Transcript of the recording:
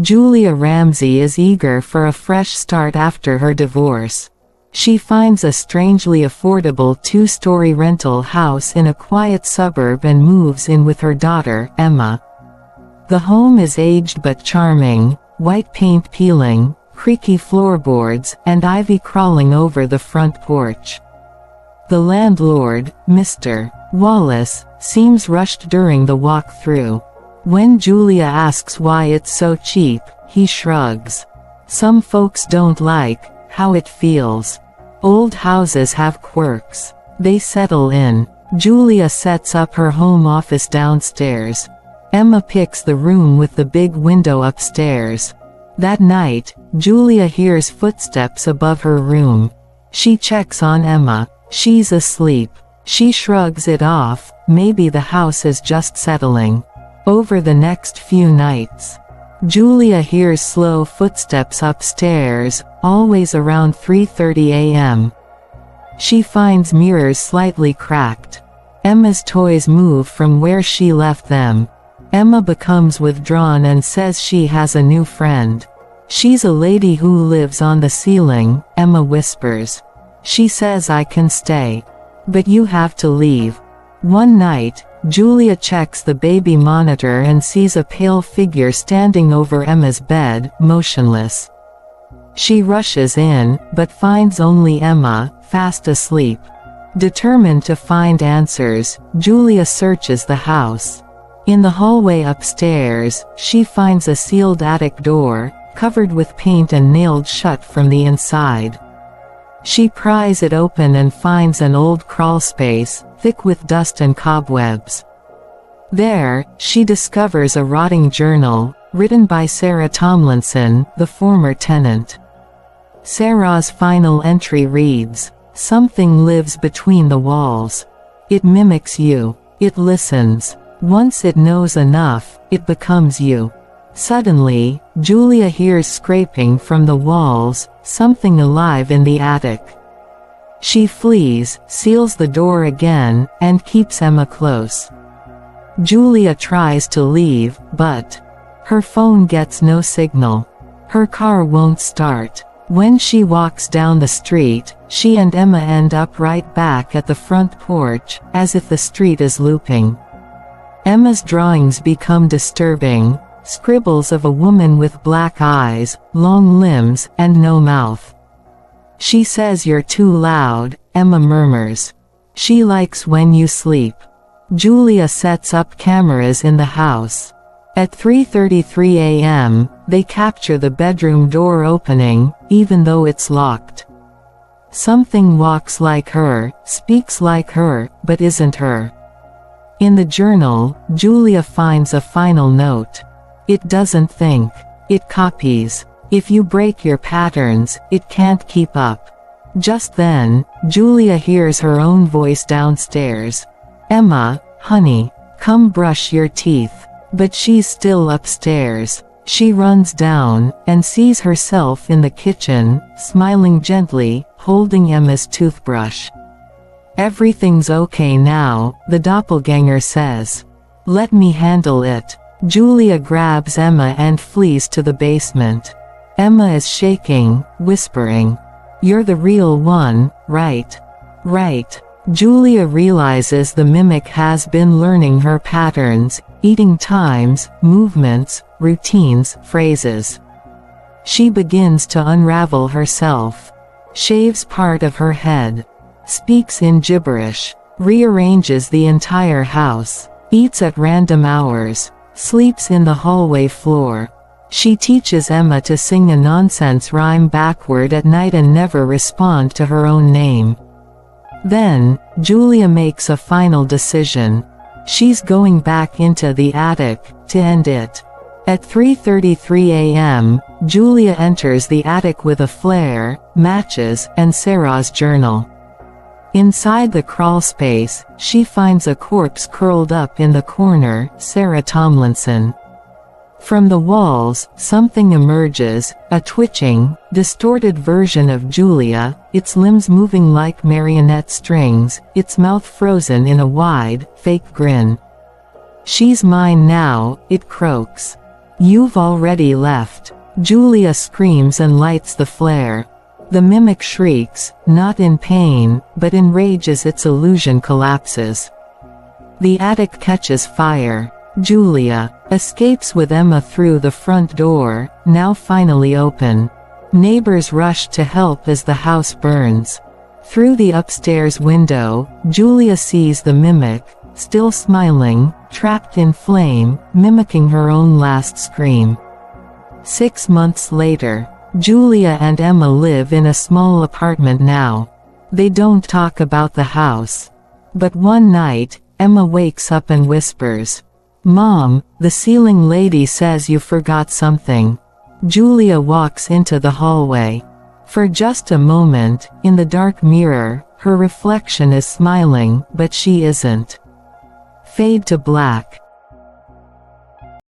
Julia Ramsey is eager for a fresh start after her divorce. She finds a strangely affordable two-story rental house in a quiet suburb and moves in with her daughter, Emma. The home is aged but charming, white paint peeling, creaky floorboards, and ivy crawling over the front porch. The landlord, Mr. Wallace, seems rushed during the walk-through. When Julia asks why it's so cheap, he shrugs. Some folks don't like how it feels. Old houses have quirks. They settle in. Julia sets up her home office downstairs. Emma picks the room with the big window upstairs. That night, Julia hears footsteps above her room. She checks on Emma. She's asleep. She shrugs it off, maybe the house is just settling. Over the next few nights, Julia hears slow footsteps upstairs, always around 3:30 a.m. She finds mirrors slightly cracked. Emma's toys move from where she left them. Emma becomes withdrawn and says she has a new friend. She's a lady who lives on the ceiling, Emma whispers. She says I can stay. But you have to leave. One night, Julia checks the baby monitor and sees a pale figure standing over Emma's bed, motionless. She rushes in, but finds only Emma, fast asleep. Determined to find answers, Julia searches the house. In the hallway upstairs, she finds a sealed attic door, covered with paint and nailed shut from the inside. She pries it open and finds an old crawlspace, thick with dust and cobwebs. There, she discovers a rotting journal, written by Sarah Tomlinson, the former tenant. Sarah's final entry reads, "Something lives between the walls. It mimics you. It listens. Once it knows enough, it becomes you." Suddenly, Julia hears scraping from the walls, something alive in the attic. She flees, seals the door again, and keeps Emma close. Julia tries to leave, but her phone gets no signal. Her car won't start. When she walks down the street, she and Emma end up right back at the front porch, as if the street is looping. Emma's drawings become disturbing. Scribbles of a woman with black eyes, long limbs, and no mouth. She says you're too loud, Emma murmurs. She likes when you sleep. Julia sets up cameras in the house. At 3:33 a.m., they capture the bedroom door opening, even though it's locked. Something walks like her, speaks like her, but isn't her. In the journal, Julia finds a final note. It doesn't think. It copies. If you break your patterns, it can't keep up. Just then, Julia hears her own voice downstairs. "Emma, honey, come brush your teeth." But she's still upstairs. She runs down, and sees herself in the kitchen, smiling gently, holding Emma's toothbrush. "Everything's okay now," the doppelganger says. "Let me handle it." Julia grabs Emma and flees to the basement. Emma is shaking, whispering, "You're the real one, right?" "Right." Julia realizes the mimic has been learning her patterns, eating times, movements, routines, phrases. She begins to unravel herself. Shaves part of her head. Speaks in gibberish. Rearranges the entire house. Eats at random hours. Sleeps in the hallway floor. She teaches Emma to sing a nonsense rhyme backward at night and never respond to her own name. Then, Julia makes a final decision. She's going back into the attic, to end it. At 3:33 a.m., Julia enters the attic with a flare, matches, and Sarah's journal. Inside the crawlspace, she finds a corpse curled up in the corner, Sarah Tomlinson. From the walls, something emerges, a twitching, distorted version of Julia, its limbs moving like marionette strings, its mouth frozen in a wide, fake grin. "She's mine now," it croaks. You've already left. Julia screams and lights the flare. The mimic shrieks, not in pain, but in rage as its illusion collapses. The attic catches fire. Julia escapes with Emma through the front door, now finally open. Neighbors rush to help as the house burns. Through the upstairs window, Julia sees the mimic, still smiling, trapped in flame, mimicking her own last scream. 6 months later, Julia and Emma live in a small apartment now. They don't talk about the house. But one night, Emma wakes up and whispers, "Mom, the ceiling lady says you forgot something." Julia walks into the hallway. For just a moment, in the dark mirror, her reflection is smiling, but she isn't. Fade to black.